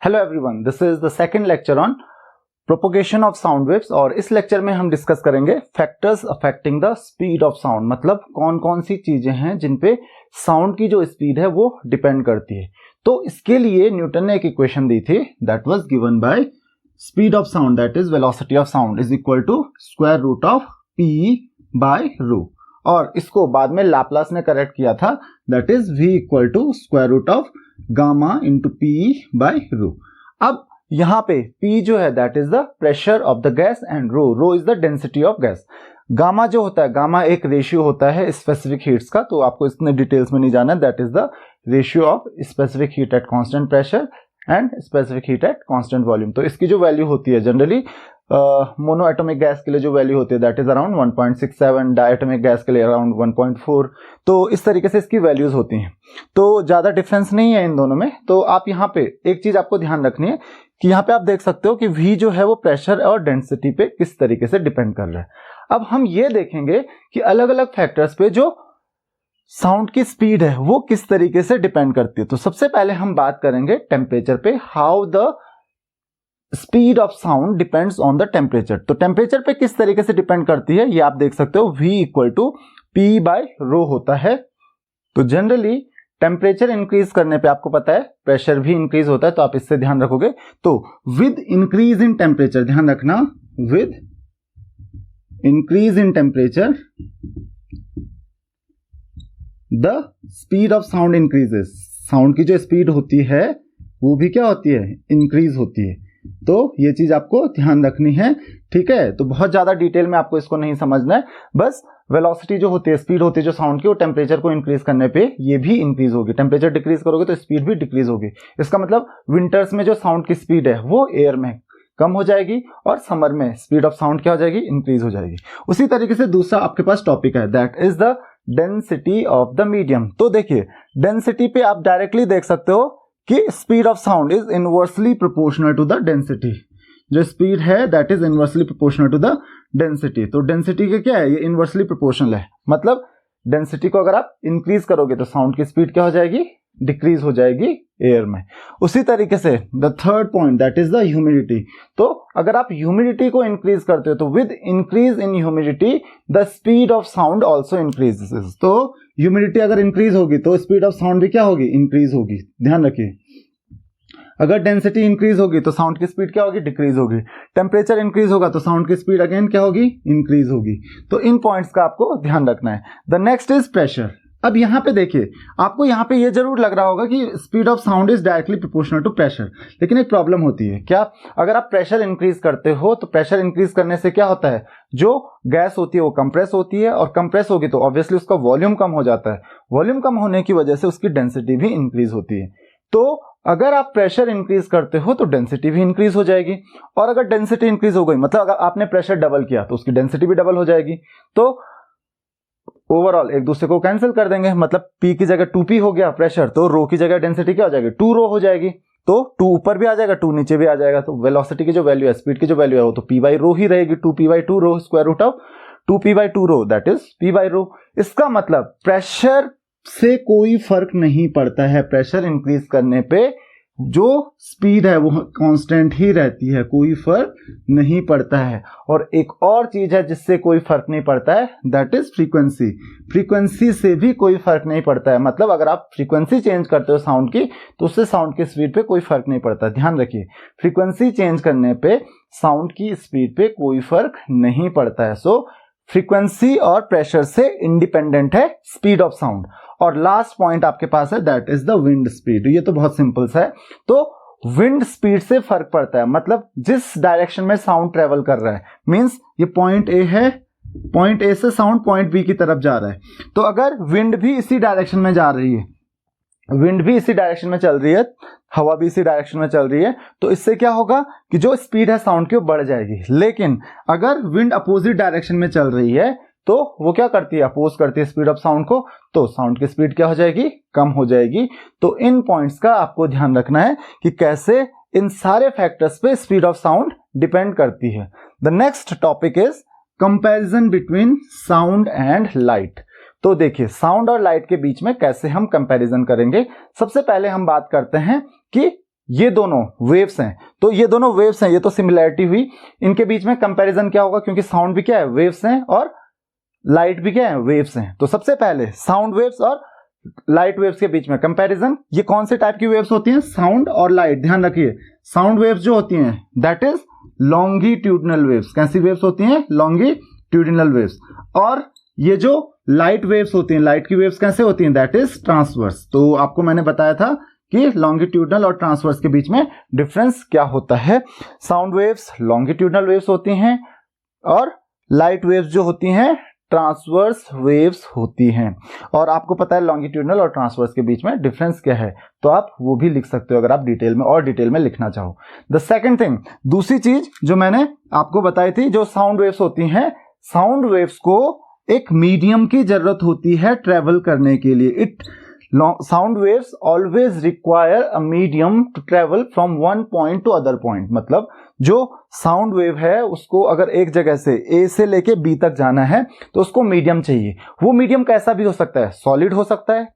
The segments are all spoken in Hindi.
Hello everyone, this is the second lecture on propagation of sound waves और इस लेक्चर में हम डिस्कस करेंगे factors affecting the speed of sound. मतलब कौन कौन सी चीजें हैं जिन पे साउंड की जो स्पीड है वो डिपेंड करती है। तो इसके लिए न्यूटन ने एक इक्वेशन दी थी that was given by speed of sound that is velocity of sound is equal to square root of P by rho, और इसको बाद में लैपलास ने करेक्ट किया था that is v equal to square root of gamma into P by rho. अब यहां पे p जो है that is the pressure of the gas and rho is the density of gas. Gamma जो होता है, गामा एक रेशियो होता है स्पेसिफिक हीट्स का, तो आपको इतने डिटेल्स में नहीं जाना है। That is the ratio of specific heat at constant pressure and specific heat at constant volume. तो इसकी जो वैल्यू होती है जनरली मोनो एटॉमिक गैस के लिए जो वैल्यू होती है that is around 1.67, diatomic gas के लिए अराउंड 1.4। तो इस तरीके से इसकी वैल्यूज होती हैं, तो ज्यादा डिफरेंस नहीं है इन दोनों में। तो आप यहाँ पे एक चीज आपको ध्यान रखनी है कि यहाँ पे आप देख सकते हो कि v जो है वो प्रेशर और डेंसिटी पे किस तरीके से डिपेंड कर रहा है। अब हम ये देखेंगे कि अलग अलग फैक्टर्स पे जो साउंड की स्पीड है वो किस तरीके से डिपेंड करती है। तो सबसे पहले हम बात करेंगे टेम्परेचर पे, how the speed of sound depends on the temperature. तो टेम्परेचर पे किस तरीके से डिपेंड करती है ये आप देख सकते हो, v equal to P by rho होता है। तो जनरली टेम्परेचर इंक्रीज करने पे आपको पता है प्रेशर भी इंक्रीज होता है, तो आप इससे ध्यान रखोगे। तो विद इंक्रीज इन टेम्परेचर, ध्यान रखना, with increase in temperature the speed of sound increases. Sound की जो स्पीड होती है वो भी क्या होती है, इंक्रीज होती है। तो ये चीज आपको ध्यान रखनी है, ठीक है। तो बहुत ज्यादा डिटेल में आपको इसको नहीं समझना है, बस वेलोसिटी जो होती है, स्पीड होती है जो साउंड की, वो टेम्परेचर को इंक्रीज करने पे ये भी इंक्रीज होगी। टेम्परेचर डिक्रीज करोगे तो स्पीड भी डिक्रीज होगी। इसका मतलब विंटर्स में जो साउंड की स्पीड है वो एयर में कम हो जाएगी और समर में स्पीड ऑफ साउंड क्या हो जाएगी, इंक्रीज हो जाएगी। उसी तरीके से दूसरा आपके पास टॉपिक है that is the density of the medium. तो देखिए डेंसिटी पे आप डायरेक्टली देख सकते हो कि speed of sound is inversely proportional to the density. जो स्पीड है that is inversely proportional to the density. तो डेंसिटी के क्या है, ये इनवर्सली प्रोपोर्शनल है। मतलब डेंसिटी को अगर आप इंक्रीज करोगे तो साउंड की स्पीड क्या हो जाएगी, डिक्रीज हो जाएगी एयर में। उसी तरीके से the third point that is the humidity. तो अगर आप ह्यूमिडिटी को इंक्रीज करते हो तो with increase in humidity the speed of sound also increases. तो ह्यूमिडिटी अगर इंक्रीज होगी तो स्पीड ऑफ साउंड भी क्या होगी, इंक्रीज होगी। ध्यान रखिए, अगर डेंसिटी इंक्रीज होगी तो साउंड की स्पीड क्या होगी, डिक्रीज होगी। टेम्परेचर इंक्रीज होगा तो साउंड की स्पीड अगेन क्या होगी, इंक्रीज होगी। तो इन पॉइंट्स का आपको ध्यान रखना है। The next is pressure. अब यहाँ पे देखिए, आपको यहाँ पे ये जरूर लग रहा होगा कि speed of sound is directly proportional to pressure, लेकिन एक प्रॉब्लम होती है क्या, अगर आप प्रेशर इंक्रीज करते हो तो प्रेशर इंक्रीज करने से क्या होता है, जो गैस होती है वो कंप्रेस होती है, और कंप्रेस होगी तो ऑब्वियसली उसका वॉल्यूम कम हो जाता है। वॉल्यूम कम होने की वजह से उसकी डेंसिटी भी इंक्रीज होती है। तो अगर आप प्रेशर इंक्रीज करते हो तो डेंसिटी भी इंक्रीज हो जाएगी, और अगर डेंसिटी इंक्रीज हो गई मतलब अगर आपने प्रेशर डबल किया तो उसकी डेंसिटी भी डबल हो जाएगी। तो ओवरऑल एक दूसरे को कैंसिल कर देंगे, मतलब P की जगह 2P हो गया प्रेशर, तो रो की जगह डेंसिटी क्या हो जाएगी, 2 रो हो जाएगी। तो 2 ऊपर भी आ जाएगा, 2 नीचे भी आ जाएगा। तो वेलोसिटी की जो वैल्यू है, स्पीड की जो वैल्यू है वो तो P बाई रो ही रहेगी। 2P by 2 rho square root of 2P by 2 rho that is P by rho. इसका मतलब प्रेशर से कोई फर्क नहीं पड़ता है, प्रेशर इंक्रीज करने पे जो स्पीड है वो कांस्टेंट ही रहती है, कोई फर्क नहीं पड़ता है। और एक और चीज है जिससे कोई फर्क नहीं पड़ता है दैट इज फ्रीक्वेंसी। फ्रीक्वेंसी से भी कोई फर्क नहीं पड़ता है, मतलब अगर आप फ्रीक्वेंसी चेंज करते हो साउंड की तो उससे साउंड की स्पीड पे कोई फर्क नहीं पड़ता। ध्यान रखिए, फ्रीक्वेंसी चेंज करने पे साउंड की स्पीड पे कोई फर्क नहीं पड़ता है। सो फ्रीक्वेंसी और प्रेशर से इंडिपेंडेंट है स्पीड ऑफ साउंड। और लास्ट पॉइंट आपके पास है that is the wind speed. ये तो बहुत सिंपल सा है। तो विंड स्पीड से फर्क पड़ता है, मतलब जिस डायरेक्शन में साउंड ट्रेवल कर रहा है, मींस ये पॉइंट ए है, पॉइंट ए से साउंड पॉइंट बी की तरफ जा रहा है, तो अगर विंड भी इसी डायरेक्शन में जा रही है, विंड भी इसी डायरेक्शन में चल रही है, हवा भी इसी डायरेक्शन में चल रही है, तो इससे क्या होगा कि जो स्पीड है साउंड की वो बढ़ जाएगी। लेकिन अगर विंड अपोजिट डायरेक्शन में चल रही है तो वो क्या करती है, अपोज करती है स्पीड ऑफ साउंड को, तो साउंड की स्पीड क्या हो जाएगी, कम हो जाएगी। तो इन पॉइंट्स का आपको ध्यान रखना है कि कैसे इन सारे फैक्टर्स पे स्पीड ऑफ साउंड डिपेंड करती है। The next topic is comparison between sound and light. तो देखिए साउंड और लाइट के बीच में कैसे हम कंपैरिजन करेंगे। सबसे पहले हम बात करते हैं कि ये दोनों वेव्स हैं, तो ये दोनों वेव्स हैं, ये तो सिमिलैरिटी हुई। इनके बीच में कंपैरिजन क्या होगा, क्योंकि साउंड भी क्या है, वेव्स हैं, और लाइट भी क्या है, वेव्स हैं। तो सबसे पहले साउंड वेव्स और लाइट वेव्स के बीच में कंपैरिजन। ये कौन से टाइप की वेव्स होती हैं, साउंड और लाइट। ध्यान रखिए, साउंड वेव्स जो होती हैं दैट इज लॉन्गिट्यूडिनल वेव्स। कैसी वेव्स होती हैं, लॉन्गिट्यूडिनल वेव्स। और ये जो लाइट वेव्स होती हैं, लाइट की वेव्स कैसे होती हैं, दैट इज ट्रांसवर्स। तो आपको मैंने बताया था कि लॉन्गिट्यूडनल और ट्रांसवर्स के बीच में डिफरेंस क्या होता है। साउंड वेव्स लॉन्गिट्यूडनल वेव्स होती हैं और लाइट वेव्स जो होती हैं ट्रांसवर्स वेव्स होती हैं। और आपको पता है लॉन्गिट्यूडनल और ट्रांसवर्स के बीच में डिफरेंस क्या है, तो आप वो भी लिख सकते हो अगर आप डिटेल में और डिटेल में लिखना चाहो। द सेकंड थिंग, दूसरी चीज जो मैंने आपको बताई थी, जो साउंड वेव्स होती हैं, साउंड वेव्स को एक मीडियम की जरूरत होती है ट्रेवल करने के लिए। Sound waves always require a medium to travel from one point to other point. मतलब जो साउंड वेव है उसको अगर एक जगह से ए से लेके बी तक जाना है तो उसको मीडियम चाहिए। वो मीडियम कैसा भी हो सकता है, सॉलिड हो सकता है,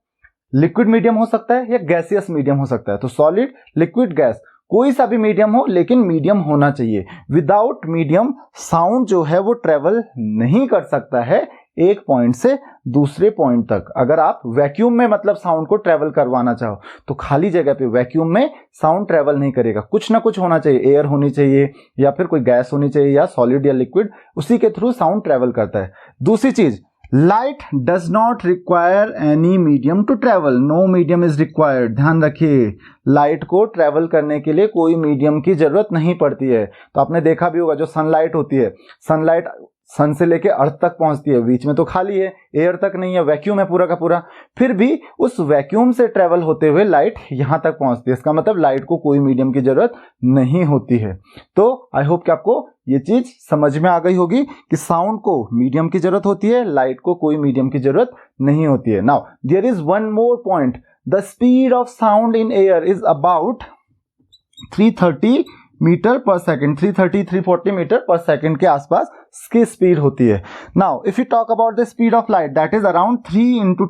लिक्विड मीडियम हो सकता है, या गैसियस मीडियम हो सकता है। तो सॉलिड, लिक्विड, गैस, कोई सा भी मीडियम हो, लेकिन मीडियम होना चाहिए। विदाउट मीडियम साउंड जो है वो ट्रेवल नहीं कर सकता है एक पॉइंट से दूसरे पॉइंट तक। अगर आप वैक्यूम में मतलब साउंड को ट्रेवल करवाना चाहो तो खाली जगह पे वैक्यूम में साउंड ट्रेवल नहीं करेगा, कुछ ना कुछ होना चाहिए, एयर होनी चाहिए या फिर कोई गैस होनी चाहिए या सॉलिड या लिक्विड, उसी के थ्रू साउंड ट्रेवल करता है। दूसरी चीज, light does not require any medium to travel, no medium is required. ध्यान रखिए, लाइट को ट्रेवल करने के लिए कोई मीडियम की जरूरत नहीं पड़ती है। तो आपने देखा भी होगा जो सनलाइट होती है, सनलाइट सन से लेके अर्थ तक पहुंचती है, बीच में तो खाली है, एयर तक नहीं है, वैक्यूम है पूरा का पूरा, फिर भी उस वैक्यूम से ट्रेवल होते हुए लाइट यहां तक पहुंचती है। इसका मतलब लाइट को कोई मीडियम की जरूरत नहीं होती है। तो आई होप कि आपको ये चीज समझ में आ गई होगी कि साउंड को मीडियम की जरूरत होती है, लाइट को कोई मीडियम की जरूरत नहीं होती है। Now there is one more point, the speed of sound in air is about 330 metre पर सेकेंड, 340 मीटर पर सेकेंड के आसपास इसकी स्पीड होती है। Now if you talk about the speed of light that is around 3 ×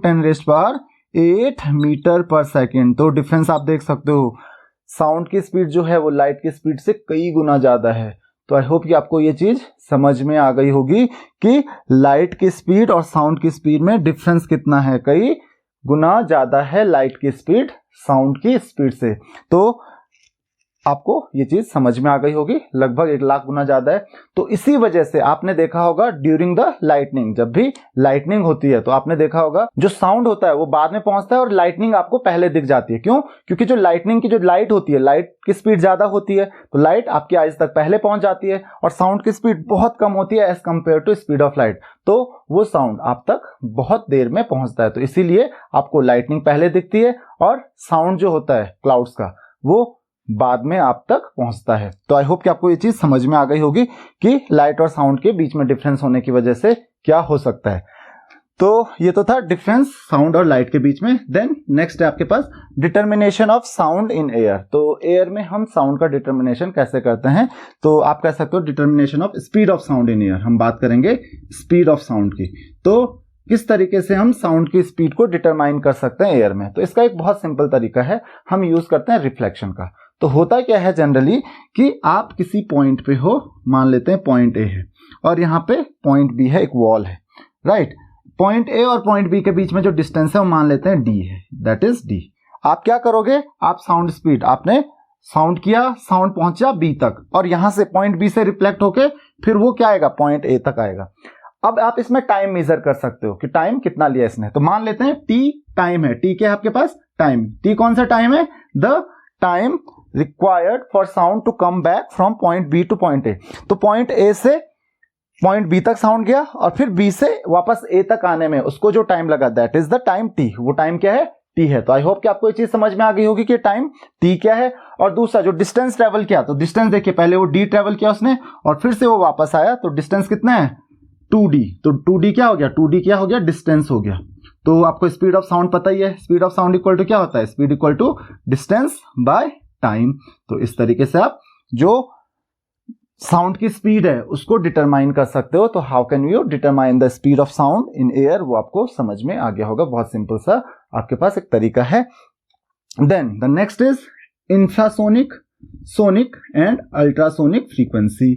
10⁸ metre पर सेकेंड। तो डिफरेंस आप देख सकते हो, साउंड की स्पीड जो है वो लाइट की स्पीड से कई गुना ज्यादा है। तो आई होप कि आपको ये चीज समझ में आ गई होगी कि लाइट की स्पीड और साउंड की स्पीड में डिफरेंस कितना है, कई गुना ज्यादा है लाइट की स्पीड साउंड की स्पीड से। तो आपको ये चीज समझ में आ गई होगी, लगभग 1 लाख गुना ज्यादा है। तो इसी वजह से आपने देखा होगा ड्यूरिंग द लाइटनिंग, जब भी लाइटनिंग होती है तो आपने देखा होगा जो साउंड होता है वो बाद में पहुंचता है और लाइटनिंग आपको पहले दिख जाती है। क्यों? क्योंकि जो लाइटनिंग की जो लाइट होती है, लाइट की स्पीड ज्यादा होती है तो लाइट आपकी आइज तक पहले पहुंच जाती है, और साउंड की स्पीड बहुत कम होती है as compare to speed of light, तो वो साउंड आप तक बहुत देर में पहुंचता है। तो इसीलिए आपको लाइटनिंग पहले दिखती है और साउंड जो होता है क्लाउड्स का वो बाद में आप तक पहुंचता है। तो आई होप कि आपको ये चीज समझ में आ गई होगी कि लाइट और साउंड के बीच में डिफरेंस होने की वजह से क्या हो सकता है। तो ये तो था डिफरेंस साउंड और लाइट के बीच में। देन नेक्स्ट है आपके पास determination of sound in air. तो एयर में हम साउंड का डिटर्मिनेशन कैसे करते हैं, तो आप कह सकते हो determination of speed of sound in air. हम बात करेंगे स्पीड ऑफ साउंड की, तो किस तरीके से हम साउंड की स्पीड को डिटरमाइन कर सकते हैं एयर में। तो इसका एक बहुत सिंपल तरीका है, हम यूज करते हैं रिफ्लेक्शन का। तो होता क्या है जनरली कि आप किसी पॉइंट पे हो, मान लेते हैं पॉइंट ए है और यहाँ पे पॉइंट बी है, एक वॉल है, राइट। पॉइंट ए और पॉइंट बी के बीच में जो डिस्टेंस है वो मान लेते हैं डी है, दैट इज डी। आप क्या करोगे, आप साउंड स्पीड, आपने साउंड किया, साउंड पहुंचा बी तक और यहां से पॉइंट बी से रिफ्लेक्ट होके फिर वो क्या आएगा, पॉइंट ए तक आएगा। अब आप इसमें टाइम मेजर कर सकते हो कि टाइम कितना लिया इसने। तो मान लेते हैं टी टाइम है, टी क्या है आपके पास, टाइम। टी कौन सा टाइम है, the time required for sound to come back from point B to point A. तो पॉइंट ए से पॉइंट बी तक साउंड गया और फिर बी से वापस ए तक आने में उसको जो टाइम लगा that is the time T. वो टाइम क्या है, टी है। तो आई होप कि आपको ये चीज समझ में आ गई होगी कि टाइम टी क्या है। और दूसरा जो डिस्टेंस ट्रेवल किया, तो डिस्टेंस देखिए, पहले वो डी ट्रेवल किया उसने और फिर से वो वापस आया, तो डिस्टेंस कितना है, 2d। तो 2d क्या हो गया, 2d क्या हो गया, डिस्टेंस हो गया। तो आपको स्पीड ऑफ साउंड पता ही है, speed of sound equal to क्या होता है, speed equal to distance by time. तो इस तरीके से आप जो साउंड की स्पीड है उसको डिटरमाइन कर सकते हो। तो how can you determine the speed of sound in air, वो आपको समझ में आ गया होगा। बहुत सिंपल सा आपके पास एक तरीका है। Then the next is infrasonic, sonic and ultrasonic frequency.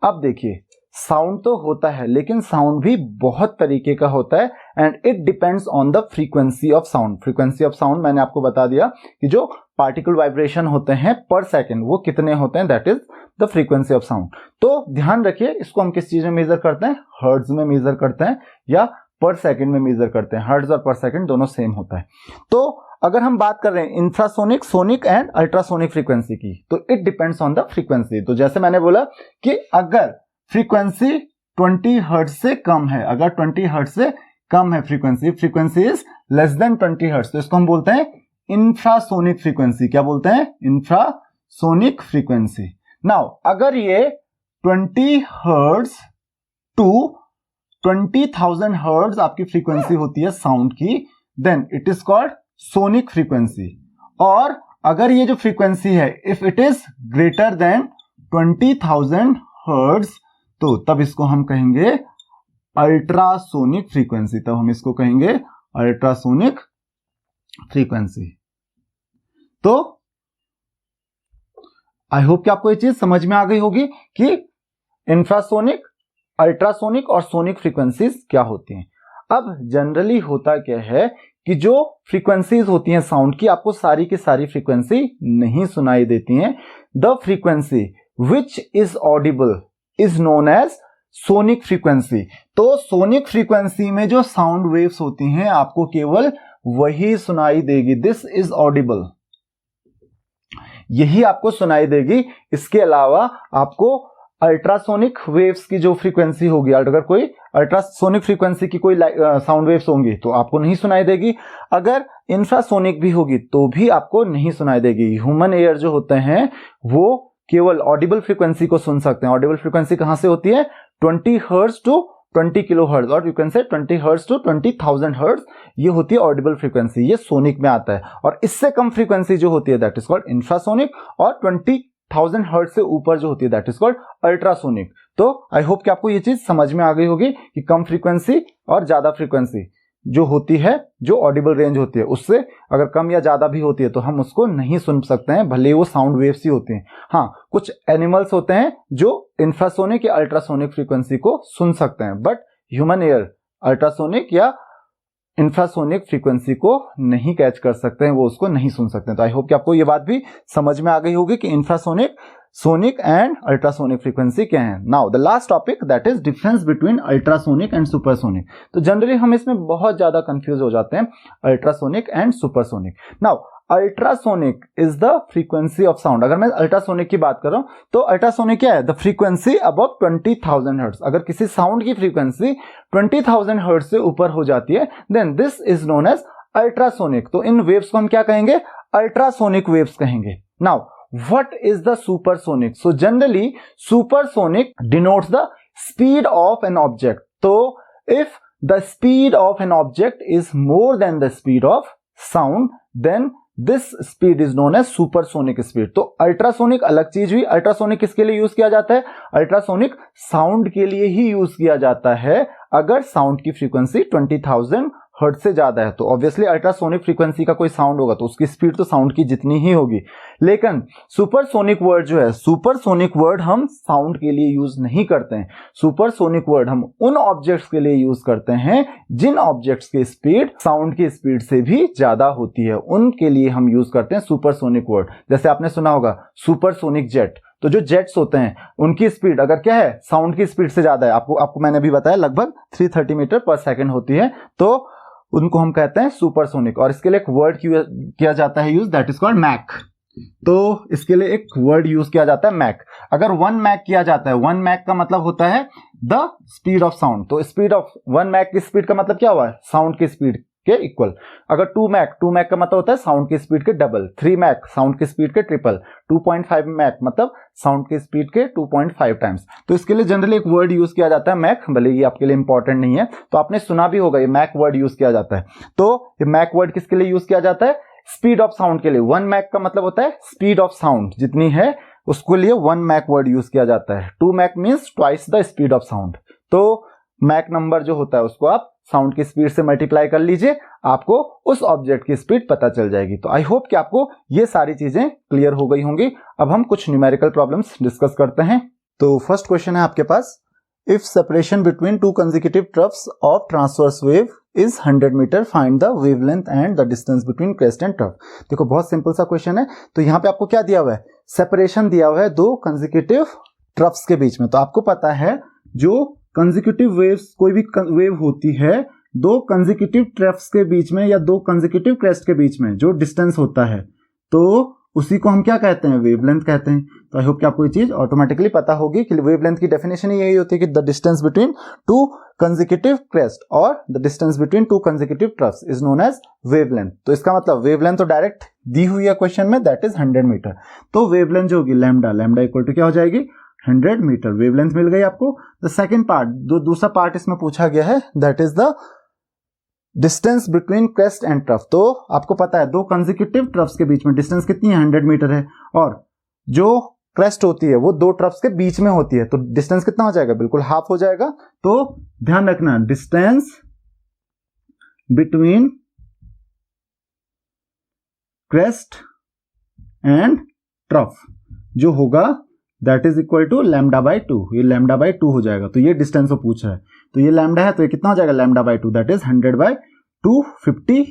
अब देखिए साउंड तो होता है लेकिन साउंड भी बहुत तरीके का होता है and it depends on the frequency of sound. Frequency of sound मैंने आपको बता दिया कि जो पार्टिकल वाइब्रेशन होते हैं पर सेकंड वो कितने होते हैं, that is the frequency of sound. तो ध्यान रखिए इसको हम किस चीज में मेजर करते हैं, हर्ट्ज में मेजर करते हैं या पर सेकंड में मेजर करते हैं। हर्ट्ज और पर सेकंड दोनों सेम होता है। तो अगर हम बात कर रहे हैं infrasonic, sonic and ultrasonic frequency की, तो it depends on the frequency. तो जैसे मैंने बोला कि अगर फ्रीक्वेंसी 20 हर्ट्ज से कम है, अगर 20 हर्ट्ज से कम है frequency is less than 20 hertz, तो इसको हम बोलते हैं इंफ्रासोनिक फ्रीक्वेंसी। क्या बोलते हैं? Infrasonic frequency. नाउ अगर ये 20 हर्ट्ज टू 20,000 हर्ट्ज आपकी फ्रीक्वेंसी होती है साउंड की, then it is called sonic frequency. और अगर ये जो फ्रीक्वेंसी है if it is greater than 20,000 hertz, तो तब इसको हम कहेंगे अल्ट्रासोनिक फ्रीक्वेंसी। तब हम इसको कहेंगे अल्ट्रासोनिक फ्रीक्वेंसी। तो आई होप कि आपको ये चीज समझ में आ गई होगी कि इंफ्रासोनिक, अल्ट्रासोनिक और सोनिक फ्रीक्वेंसीज क्या होती हैं। अब जनरली होता क्या है कि जो फ्रीक्वेंसीज होती हैं साउंड की, आपको सारी की सारी फ्रीक्वेंसी नहीं सुनाई देती हैं। The frequency which is audible is known as sonic frequency. तो सोनिक फ्रीक्वेंसी में जो साउंड वेव्स होती हैं आपको केवल वही सुनाई देगी। दिस इज ऑडिबल, यही आपको सुनाई देगी। इसके अलावा आपको अल्ट्रासोनिक वेव्स की जो फ्रीक्वेंसी होगी, अगर कोई अल्ट्रासोनिक फ्रीक्वेंसी की कोई साउंड वेव्स होंगी तो आपको नहीं सुनाई देगी। अगर इंफ्रासोनिक भी होगी तो भी आपको नहीं सुनाई देगी। ह्यूमन एयर जो होते हैं वो केवल ऑडिबल फ्रीक्वेंसी को सुन सकते हैं। ऑडिबल फ्रीक्वेंसी कहां से होती है? 20 हर्ट्ज टू 20 किलो हर्ट्ज, और यू कैन से 20 हर्ट्ज टू 20,000 हर्ट्ज, ये होती है ऑडिबल फ्रीक्वेंसी। ये सोनिक में आता है। और इससे कम फ्रीक्वेंसी जो होती है दैट इज कॉल्ड इंफ्रासोनिक, और 20,000 हर्ट्ज से ऊपर जो होती है दैट इज कॉल्ड अल्ट्रासोनिक। तो आई होप कि आपको ये चीज समझ में आ गई होगी कि कम फ्रीक्वेंसी और ज्यादा फ्रीक्वेंसी जो होती है, जो ऑडिबल रेंज होती है, उससे अगर कम या ज्यादा भी होती है तो हम उसको नहीं सुन सकते हैं, भले वो साउंड वेव्स ही होती हैं। हाँ, कुछ एनिमल्स होते हैं जो इंफ्रासोनिक या अल्ट्रासोनिक फ्रीक्वेंसी को सुन सकते हैं, बट ह्यूमन एयर अल्ट्रासोनिक या इंफ्रासोनिक फ्रीक्वेंसी को नहीं कैच कर सकते हैं, वो उसको नहीं सुन सकते हैं। तो आई होप कि आपको ये बात भी समझ में आ गई होगी कि infrasonic, sonic and ultrasonic frequency क्या है। Now the last topic that is difference between ultrasonic and supersonic. तो जनरली हम इसमें बहुत ज्यादा कंफ्यूज हो जाते हैं, ultrasonic and supersonic. Now ultrasonic is the frequency of sound. अगर मैं अल्ट्रासोनिक की बात कर रहा हूं तो अल्ट्रासोनिक क्या है? The frequency above 20,000 hertz. अगर किसी साउंड की फ्रीक्वेंसी 20,000 हर्ट्ज से ऊपर हो जाती है then this is known as ultrasonic. तो इन वेव्स को हम क्या कहेंगे? अल्ट्रासोनिक वेव्स कहेंगे। Now what is the supersonic? So generally supersonic denotes the speed of an object. So if the speed of an object is more than the speed of sound, then this speed is known as supersonic speed. तो अल्ट्रासोनिक अलग चीज हुई। अल्ट्रासोनिक किसके लिए यूज किया जाता है? अल्ट्रासोनिक साउंड के लिए ही यूज किया जाता है अगर साउंड की फ्रीक्वेंसी 20,000 हर्ट्ज से ज्यादा है। तो ऑब्वियसली अल्ट्रासोनिक फ्रीक्वेंसी का कोई साउंड होगा तो उसकी स्पीड तो साउंड की जितनी ही होगी। लेकिन सुपरसोनिक वर्ड जो है, सुपरसोनिक वर्ड हम साउंड के लिए यूज नहीं करते हैं। सुपरसोनिक वर्ड हम उन ऑब्जेक्ट्स के लिए यूज करते हैं जिन ऑब्जेक्ट्स की स्पीड साउंड की स्पीड से भी ज्यादा होती है, उनके लिए हम यूज करते हैं सुपरसोनिक वर्ड। जैसे आपने सुना होगा सुपरसोनिक जेट। तो जो जेट्स होते हैं उनकी स्पीड अगर क्या है? साउंड की स्पीड से ज्यादा है, आपको मैंने भी बताया लगभग 330 मीटर पर सेकंड होती है, तो उनको हम कहते हैं सुपरसोनिक। और इसके लिए एक वर्ड किया जाता है use, that is called Mach. तो इसके लिए एक वर्ड यूज किया जाता है मैक। अगर 1 मैक किया जाता है, 1 मैक का मतलब होता है द स्पीड ऑफ साउंड। तो स्पीड ऑफ 1 मैक की स्पीड का मतलब क्या हुआ? साउंड की स्पीड के इक्वल। अगर 2 मैक का मतलब होता है साउंड की स्पीड के डबल। 3 मैक साउंड की स्पीड के ट्रिपल। 2.5 मैक मतलब साउंड की स्पीड के 2.5 टाइम्स। तो इसके लिए जनरली एक वर्ड यूज किया जाता है मैक, भले ये आपके लिए इंपॉर्टेंट नहीं है, तो आपने सुना भी होगा ये मैक वर्ड यूज किया जाता है। तो ये मैक वर्ड किसके लिए यूज किया जाता है? स्पीड ऑफ साउंड के लिए। 1 मैक का मतलब होता है स्पीड ऑफ साउंड जितनी है उसके लिए 1 मैक वर्ड यूज किया जाता है। 2 Mach means twice the speed of sound. तो मैक नंबर जो होता है उसको आप साउंड की स्पीड से मल्टीप्लाई कर लीजिए, आपको उस ऑब्जेक्ट की स्पीड पता चल जाएगी। तो आई होप कि आपको ये सारी चीजें क्लियर हो गई होंगी। अब हम कुछ न्यूमेरिकल प्रॉब्लम्स डिस्कस करते हैं। तो फर्स्ट क्वेश्चन है आपके पास, if separation between two consecutive troughs of transverse wave is 100 metre, find the wavelength and the distance between crest and trough. देखो बहुत सिंपल सा क्वेश्चन है। तो यहाँ पे आपको क्या दिया हुआ है, सेपरेशन दिया हुआ है दो कंसेक्यूटिव ट्रफ्स के बीच में। तो आपको पता है जो कंसेक्यूटिव वेव्स, कोई भी वेव होती है दो कंसेक्यूटिव ट्रफ्स के बीच में या दो कंसेक्यूटिव क्रेस्ट के बीच में जो डिस्टेंस होता है, तो उसी को हम क्या कहते हैं, वेवलेंथ कहते हैं। तो आई होप कि आपको ये चीज ऑटोमेटिकली पता होगी कि वेवलेंथ की डेफिनेशन ही यही होती है कि the distance between two consecutive crest और the distance between two consecutive troughs is known as wavelength. तो इसका मतलब वेवलेंथ तो डायरेक्ट दी हुई है क्वेश्चन में, दैट इज 100 मीटर। तो वेवलेंथ जो होगी लैम्डा, लैम्डा इक्वल टू क्या हो जाएगी, 100 मीटर। वेवलेंथ मिल गई आपको। द सेकेंड पार्ट, दूसरा पार्ट इसमें पूछा गया है, that is the distance between crest and trough. तो आपको पता है दो कंसेक्यूटिव ट्रफ्स के बीच में डिस्टेंस कितनी है, 100 मीटर है, और जो क्रेस्ट होती है वो दो ट्रफ्स के बीच में होती है, तो डिस्टेंस कितना हो जाएगा, बिल्कुल हाफ हो जाएगा। तो ध्यान रखना, distance between crest and trough जो होगा that is equal to lambda by 2। ये लैम्डा बाई 2 हो जाएगा। तो ये डिस्टेंस वो पूछा है, तो ये लैम्डा है, तो ये कितना हो जाएगा, lambda by 2, that is 100 by 250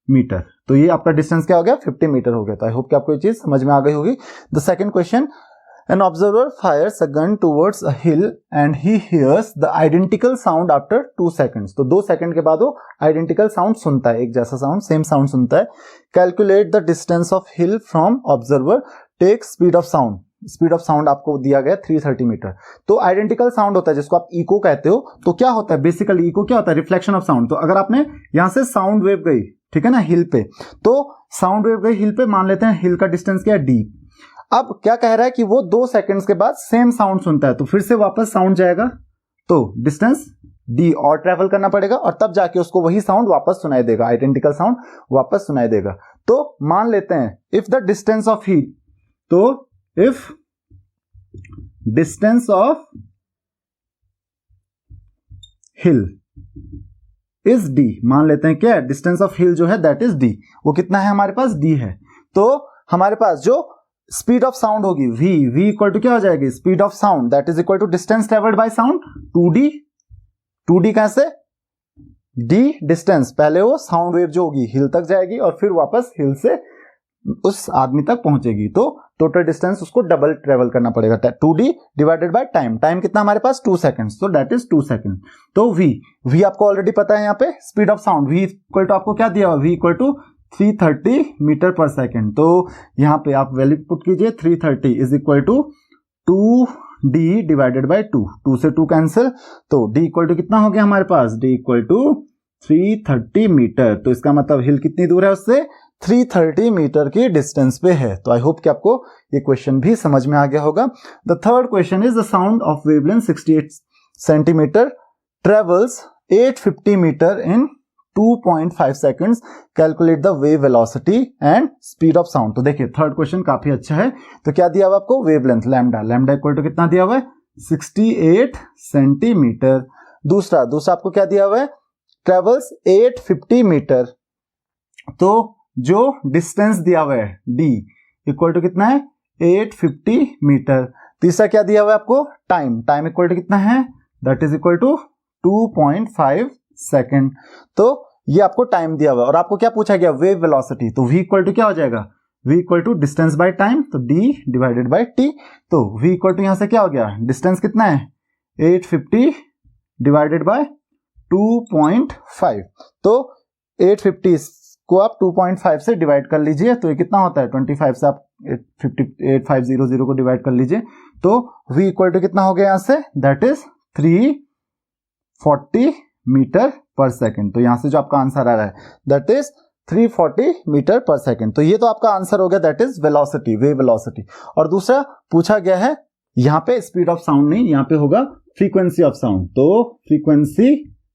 metre. तो ये आपका डिस्टेंस क्या हो गया, 50 मीटर हो गया। तो आई होप कि आपको ये चीज समझ में आ गई होगी। The second question, an observer Fyers a gun towards a hill and he hears the identical sound after 2 seconds. तो 2 सेकंड के बाद वो आइडेंटिकल साउंड सुनता है, एक जैसा साउंड, सेम साउंड सुनता है। Calculate the distance of hill from observer, take speed of sound. Speed of sound आपको दिया गया 330 मीटर। तो आइडेंटिकल साउंड होता है जिसको आप इको कहते हो। तो क्या होता है बेसिकली, इको क्या होता है, रिफ्लेक्शन ऑफ साउंड। तो अगर आपने यहां से साउंड वेव गई, ठीक है ना, हिल पे, तो साउंड वेव गई हिल पे, मान लेते हैं हिल का डिस्टेंस क्या है, डी। अब क्या कह रहा है कि वो 2 सेकंड्स के बाद सेम साउंड सुनता है, तो फिर से वापस साउंड जाएगा, तो डिस्टेंस डी और ट्रेवल करना पड़ेगा, और तब जाके उसको वही साउंड वापस सुनाई देगा, आइडेंटिकल साउंड वापस सुनाई देगा। तो मान लेते हैं इफ द डिस्टेंस ऑफ हिल, तो if distance of hill is D, मान लेते हैं क्या, डिस्टेंस ऑफ हिल जो है दैट इज डी। वो कितना है हमारे पास, डी है। तो हमारे पास जो स्पीड ऑफ साउंड होगी v इक्वल टू क्या हो जाएगी, speed of sound that is equal to distance travelled by sound 2d कैसे, d डिस्टेंस, पहले वो साउंड वेव जो होगी हिल तक जाएगी और फिर वापस हिल से उस आदमी तक पहुंचेगी, तो टोटल डिस्टेंस उसको डबल ट्रेवल करना पड़ेगा। 2d divided by time, time कितना हमारे पास 2 सेकंड्स, तो दैट इज 2 सेकंड। तो v आपको ऑलरेडी पता है, यहाँ पे speed of sound v equal to आपको क्या दिया हुआ, v इक्वल टू 330 मीटर पर सेकंड। तो यहाँ पे आप वैल्यू पुट कीजिए, 330 is equal to 2d divided by 2 से 2 कैंसिल, तो d इक्वल टू कितना हो गया हमारे पास, d इक्वल टू 330 मीटर। तो इसका मतलब हिल कितनी दूर है उससे, 330 मीटर की डिस्टेंस पे है। तो आई होप कि आपको ये क्वेश्चन भी समझ में आ गया होगा। The third question is the sound of wavelength 68 centimetre travels 850 metre in 2.5 seconds, calculate the wave velocity and speed of sound. तो देखिए थर्ड क्वेश्चन काफी अच्छा है। तो क्या दिया हुआ आपको, wavelength lambda, lambda equal to कितना दिया हुआ है, 68 सेंटीमीटर। दूसरा आपको क्या दिया हुआ है, ट्रेवल्स 850 मीटर। तो जो डिस्टेंस दिया हुआ है d इक्वल टू कितना है, 850 मीटर। तीसरा क्या दिया हुआ है आपको, टाइम इक्वल टू कितना है, that is equal to 2.5 second. तो ये आपको टाइम दिया हुआ है, और आपको क्या पूछा गया, वेव वेलोसिटी। तो v इक्वल टू क्या हो जाएगा, v equal to distance by time, तो d डिवाइडेड बाय t। तो v इक्वल टू यहां से क्या हो गया, डिस्टेंस कितना है 850 डिवाइडेड बाय 2.5। तो 850 को आप 2.5 से डिवाइड कर लीजिए, तो ये कितना होता है, 25 से आप 8500 को डिवाइड कर लीजिए, तो v इक्वल टू कितना हो गया यहां से, दैट इज 340 मीटर पर सेकेंड। तो यहां से जो आपका आंसर आ रहा है दैट इज 340 मीटर पर सेकेंड। तो ये तो आपका आंसर हो गया, that is velocity, wave velocity. और दूसरा पूछा गया है, यहाँ पे स्पीड ऑफ साउंड नहीं, यहाँ पे होगा फ्रीक्वेंसी ऑफ साउंड। तो फ्रीक्वेंसी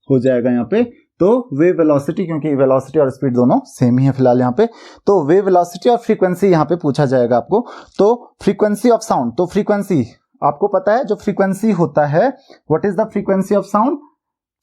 हो जाएगा यहाँ पे, तो वेव वेलोसिटी, क्योंकि वेलोसिटी और स्पीड दोनों सेम ही है फिलहाल यहाँ पे, तो वेव वेलोसिटी और फ्रीक्वेंसी यहाँ पे पूछा जाएगा आपको। तो फ्रीक्वेंसी ऑफ साउंड, तो फ्रीक्वेंसी आपको पता है जो फ्रीक्वेंसी होता है, what is the frequency of sound,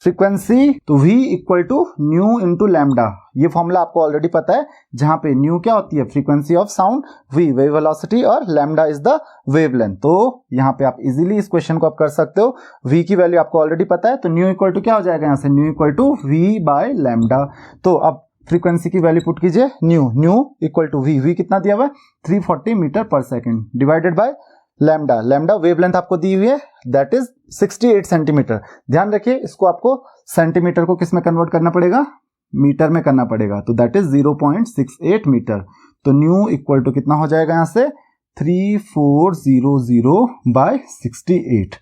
frequency तो v equal to nu into lambda, ये फॉर्मूला आपको ऑलरेडी पता है, जहां पे न्यू क्या होती है frequency of sound, v wave velocity और लैम्डा इज द वेवलेंथ। तो यहाँ पे आप इजीली इस क्वेश्चन को आप कर सकते हो, v की वैल्यू आपको ऑलरेडी पता है, तो न्यू इक्वल टू क्या हो जाएगा यहाँ से, nu equal to v by lambda. तो अब फ्रीक्वेंसी की वैल्यू पुट कीजिए, न्यू इक्वल टू v कितना दिया हुआ है 340 मीटर पर second divided by lambda wavelength आपको दी हुई है दैट इज 68 सेंटीमीटर। ध्यान रखिए इसको आपको सेंटीमीटर को किस में कन्वर्ट करना पड़ेगा, मीटर में करना पड़ेगा, तो दैट इज 0.68 मीटर। तो न्यू इक्वल टू कितना हो जाएगा यहाँ से 3400 बाय 68,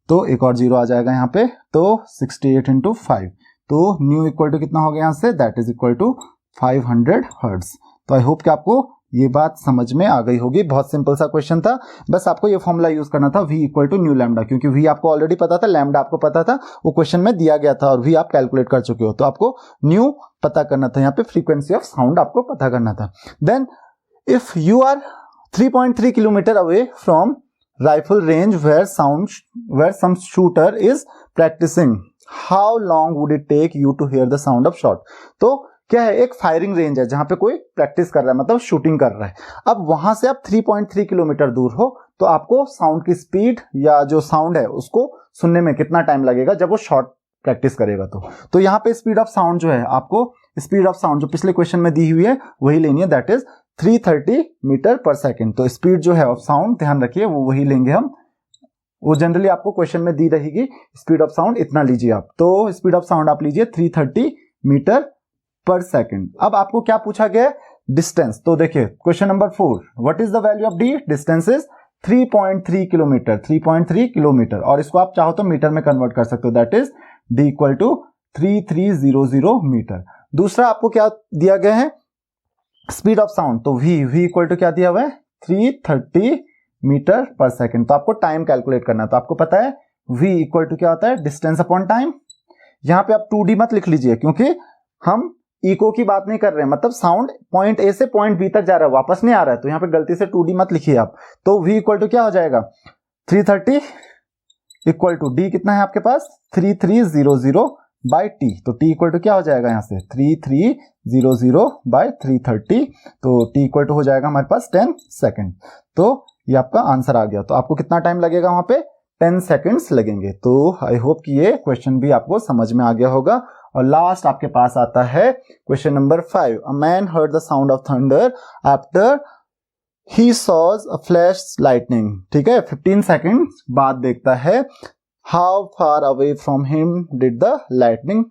तो एक और जीरो आ जाएगा यहाँ पे, तो 68 इंटू 5, तो न्यू इक्वल टू कितना हो गया यहाँ से, that is equal to 500 hertz. तो आई होप कि आपको ये बात समझ में आ गई होगी, बहुत सिंपल सा क्वेश्चन था, बस आपको ये फॉर्मूला यूज करना था v equal to nu lambda, क्योंकि v आपको ऑलरेडी पता था, लैम्डा आपको पता था, वो क्वेश्चन में दिया गया था और v आप कैलकुलेट कर चुके हो, तो आपको न्यू पता करना था, यहाँ पे फ्रीक्वेंसी ऑफ साउंड आपको पता करना था। Then if you are 3.3 kilometre away from rifle range where some shooter is practising, how long would it take you to hear the sound of shot. तो क्या है, एक फायरिंग रेंज है जहां पे कोई प्रैक्टिस कर रहा है, मतलब शूटिंग कर रहा है। अब वहां से आप 3.3 किलोमीटर दूर हो, तो आपको साउंड की स्पीड या जो साउंड है उसको सुनने में कितना टाइम लगेगा जब वो शॉट प्रैक्टिस करेगा। तो यहाँ पे स्पीड ऑफ साउंड जो है, आपको स्पीड ऑफ साउंड जो पिछले क्वेश्चन में दी हुई है वही लेनी है, दैट इज 330 मीटर पर सेकेंड। तो स्पीड जो है ऑफ साउंड, ध्यान रखिए वो वही लेंगे हम, वो जनरली आपको क्वेश्चन में दी रहेगी, स्पीड ऑफ साउंड इतना लीजिए आप, तो स्पीड ऑफ साउंड आप लीजिए 330 मीटर पर सेकेंड। अब आपको क्या पूछा गया है, डिस्टेंस। तो देखिए question number 4, what is the value of D, distance is 3.3 kilometre, 3.3 kilometre, और इसको आप चाहो तो मीटर में कन्वर्ट कर सकते हो, that is D equal to 3300 metre. दूसरा आपको क्या दिया गया है, स्पीड ऑफ साउंड, तो v इक्वल टू क्या दिया हुआ है 330 मीटर पर सेकेंड। तो आपको टाइम कैलकुलेट करना है, तो आपको पता है v इक्वल टू क्या होता है, डिस्टेंस अपॉन टाइम। यहां पे आप 2d मत लिख लीजिए, क्योंकि हम इको की बात नहीं कर रहे हैं, मतलब साउंड पॉइंट ए से पॉइंट बी तक जा रहा है, वापस नहीं आ रहा है, तो यहाँ पे गलती से 2d मत लिखिए आप। तो v इक्वल टू क्या हो जाएगा 330 इक्वल टू डी कितना है आपके पास 3300 बाई टी, तो t इक्वल टू क्या हो जाएगा यहाँ से 3300 बाई 330, तो t इक्वल टू हो जाएगा हमारे पास 10 सेकेंड। तो ये आपका आंसर आ गया। तो आपको कितना टाइम लगेगा वहां पे 10 सेकेंड्स लगेंगे। तो आई होप कि ये क्वेश्चन भी आपको समझ में आ गया होगा। और लास्ट आपके पास आता है question number 5, a man heard the sound of thunder after he saws a flash lightning. ठीक है, 15 सेकेंड बाद देखता है, how far away from him did the lightning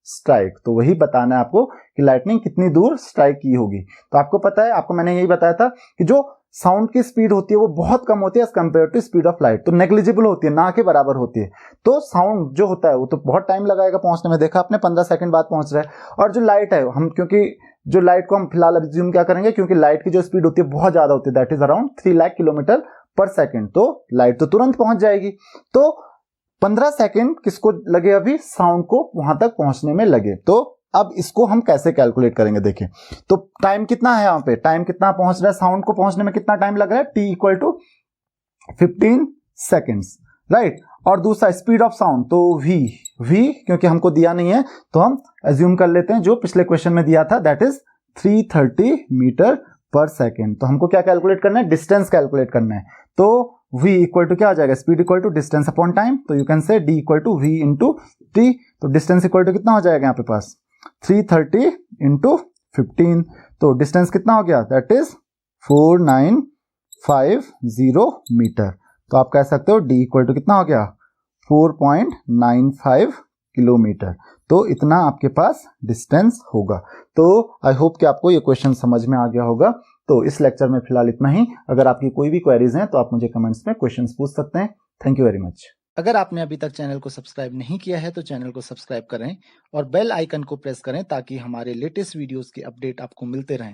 strike. तो वही बताना है आपको कि लाइटनिंग कितनी दूर स्ट्राइक की होगी। तो आपको पता है, आपको मैंने यही बताया था कि जो साउंड की स्पीड होती है वो बहुत कम होती है as compare to speed of light, तो नेग्लिजिबल होती है, ना के बराबर होती है। तो साउंड जो होता है वो तो बहुत टाइम लगाएगा पहुंचने में, देखा आपने 15 सेकंड बाद पहुंच रहा है। और जो लाइट है, हम क्योंकि जो लाइट को हम फिलहाल अज्यूम क्या करेंगे, क्योंकि लाइट की जो स्पीड होती है बहुत ज्यादा होती है, that is around 3 lakh kilometre पर सेकेंड, तो लाइट तो तुरंत पहुंच जाएगी। तो 15 सेकेंड किसको लगे, अभी साउंड को वहां तक पहुंचने में लगे। तो अब इसको हम कैसे कैलकुलेट करेंगे, देखिए तो टाइम कितना है यहाँ पे, टाइम कितना पहुंच रहा है, साउंड को पहुंचने में कितना टाइम लग रहा है, t equal to 15 seconds, right. और दूसरा स्पीड ऑफ साउंड, तो v क्योंकि हमको दिया नहीं है तो हम एज्यूम कर लेते हैं जो पिछले क्वेश्चन में दिया था, दैट इज 330 मीटर पर सेकेंड। तो हमको क्या कैलकुलेट करना है, डिस्टेंस कैलकुलेट करना है। तो v इक्वल टू क्या आ जाएगा, speed equal to distance upon time, तो you can say d equal to v into T. तो डिस्टेंस इक्वल टू कितना हो जाएगा यहाँ पे पास 330 इंटू 15, तो डिस्टेंस कितना हो गया, दैट इज 4950 मीटर। तो आप कह सकते हो d इक्वल टू कितना हो गया 4.95 किलोमीटर। तो इतना आपके पास डिस्टेंस होगा। तो आई होप कि आपको ये क्वेश्चन समझ में आ गया होगा। तो इस लेक्चर में फिलहाल इतना ही। अगर आपकी कोई भी क्वेरीज हैं तो आप मुझे कमेंट्स में क्वेश्चंस पूछ सकते हैं। Thank you very much. अगर आपने अभी तक चैनल को सब्सक्राइब नहीं किया है तो चैनल को सब्सक्राइब करें और बेल आइकन को प्रेस करें ताकि हमारे लेटेस्ट वीडियोस के अपडेट आपको मिलते रहें।